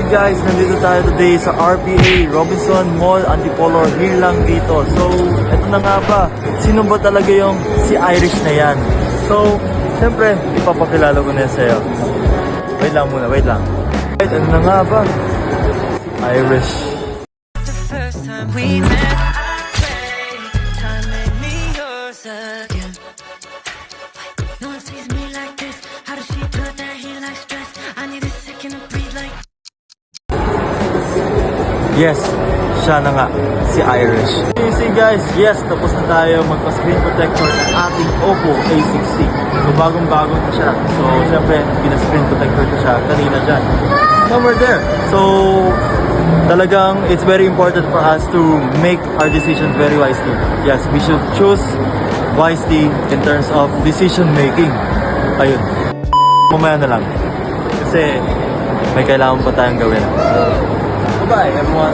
guys, nandito tayo today sa RPA, Robinson Mall, Antipolo Hill lang dito. So, eto na nga ba, sino ba talaga yung si Irish na yan? So, siyempre, ipapakilala ko na yan sa'yo. Wait lang muna, wait lang. Wait, ano na nga ba? Irish. The first time we met, I pray, time made me yours again. No one sees me like this. How does she put that heat like stress? I need a second to breathe like. Yes, siya na nga, si Irish. You see guys, yes, tapos na tayo magpa-screen protector ng ating Oppo A6C. So bagong-bago na siya. So syempre, pina-screen protector na siya kanina dyan. Somewhere there. So talagang it's very important for us to make our decisions very wisely. Yes, we should choose wisely in terms of decision making. Ayun. Mamaya na lang. Kasi may kailangan pa tayong gawin. Bye-bye everyone.